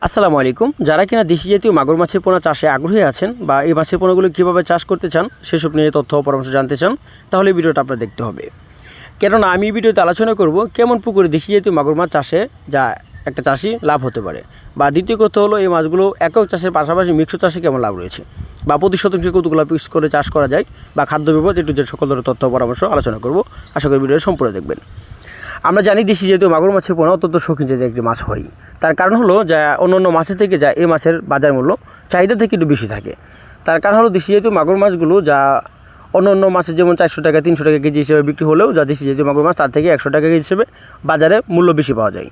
আসসালামু আলাইকুম। যারা কিনা দেশি জাতীয় মাগুর মাছের পোনা চাষে আগ্রহী আছেন বা এই মাছের পোনাগুলো কীভাবে চাষ করতে চান সেসব নিয়ে তথ্য ও পরামর্শ জানতে চান, তাহলে এই ভিডিওটা আপনার দেখতে হবে। কেননা আমি এই ভিডিওতে আলোচনা করব কেমন পুকুরে দেশি জাতীয় মাগুর মাছ চাষে যা একটা চাষি লাভ হতে পারে, বা দ্বিতীয় কথা হলো এই মাছগুলো একক চাষের পাশাপাশি মিশ্র চাষে কেমন লাভ রয়েছে, বা প্রতি শতাংশে কতগুলো পিস করে চাষ করা যায়, বা খাদ্য বিপদ একটু যে সকল ধরনের তথ্য পরামর্শ আলোচনা করব। আশা করি ভিডিও সম্পূর্ণ দেখবেন। আমরা জানি দেশি জাতীয় মাগুর মাছের পোনা অত্যন্ত শৌখিন জাতীয় একটি মাছ হয়। তার কারণ হলো যা অন্যান্য মাছের থেকে যা এই মাছের বাজার মূল্য চাহিদা থেকে একটু বেশি থাকে। তার কারণ হলো দেশি জাতীয় মাগুর মাছগুলো যা অন্য মাছের যেমন 400 টাকা 300 টাকা কেজি হিসেবে বিক্রি হলেও যা দেশি জাতীয় মাগুর মাছ তার থেকে 100 টাকা কেজি হিসেবে বাজারে মূল্য বেশি পাওয়া যায়।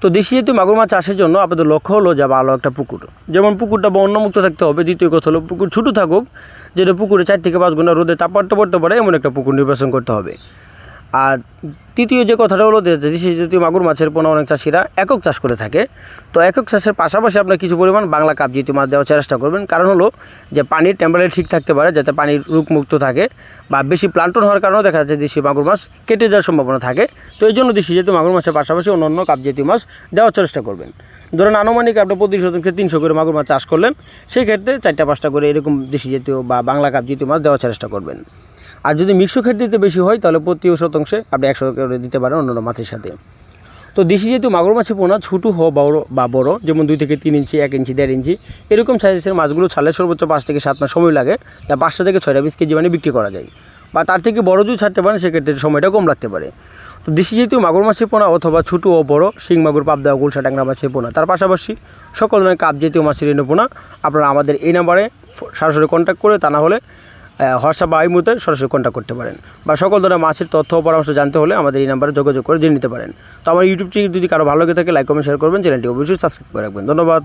তো দেশি জাতীয় মাগুর মাছ চাষের জন্য আপনাদের লক্ষ্য হলো যা ভালো একটা পুকুর, যেমন পুকুরটা বন্যমুক্ত থাকতে হবে। দ্বিতীয় কথা হলো পুকুর ছোটো থাকুক, যেটা পুকুরে 4 থেকে 5 ঘন্টা রোদে তাপমাত্রা পড়তে পারে এমন একটা পুকুর নির্বাচন করতে হবে। আর তৃতীয় যে কথাটা হলো দেশি জাতীয় মাগুর মাছের পোনা অনেক চাষিরা একক চাষ করে থাকে। তো একক চাষের পাশাপাশি আপনার কিছু পরিমাণ বাংলা কাপ জাতীয় মাছ দেওয়ার চেষ্টা করবেন। কারণ হলো যে পানির টেম্পারেচার ঠিক থাকতে পারে, যাতে পানির রোগমুক্ত থাকে, বা বেশি প্লান্টন হওয়ার কারণেও দেখা যাচ্ছে দেশি মাগুর মাছ কেটে যাওয়ার সম্ভাবনা থাকে। তো এই জন্য দেশি জাতীয় মাগুর মাছের পাশাপাশি অন্য কাপ জাতীয় মাছ দেওয়ার চেষ্টা করবেন। ধরুন আনুমানিক আপনি প্রতি শতাংশে 300 করে মাগুর মাছ চাষ করলেন, সেই ক্ষেত্রে 4-5টা করে এরকম দেশি জাতীয় বা বাংলা কাপ জাতীয় মাছ দেওয়ার চেষ্টা করবেন। আর যদি মিশ্র ক্ষেত দিতে বেশি হয় তাহলে প্রতি শতাংশে আপনি 100 করে দিতে পারেন অন্যান্য মাছের সাথে। তো দেশি যেহেতু মাগুর মাছের পোনা ছোটো হোক বড়, যেমন 2 থেকে 3 ইঞ্চি, 1 ইঞ্চি, 1.5 ইঞ্চি এরকম সাইজের মাছগুলো ছাড়লে সর্বোচ্চ 5 থেকে 7 মাস সময় লাগে, যা 5টা থেকে 6টা পিস কেজি মানে বিক্রি করা যায়। বা তার থেকে বড় যদি ছাড়তে পারেন সেক্ষেত্রে সময়টা কম লাগতে পারে। তো দেশি যেহেতু মাগুর মাছের পোনা অথবা ছোটো ও বড় শিং মাগুর, পাবদা, গুলশা, ট্যাংরা মাছের পোনা, তার পাশাপাশি সকল ধরনের কাপ জাতীয় মাছের পোনা আপনারা আমাদের এই নাম্বারে সরাসরি কন্ট্যাক্ট করে, তা না হলে হোয়াটসঅ্যাপ বা ইমোতে সরাসরি কন্ট্যাক্ট করতে পারেন। বা সকল ধরনের মাছের তথ্য ও পরামর্শ জানতে হলে আমাদের এই নাম্বারে যোগাযোগ করে জেনে নিতে পারেন। তো আমার ইউটিউবটি যদি কারো ভালো লেগে থাকে লাইক, কমেন্ট, শেয়ার করবেন। চ্যানেলটি অবশ্যই সাবস্ক্রাইব করে রাখবেন। ধন্যবাদ।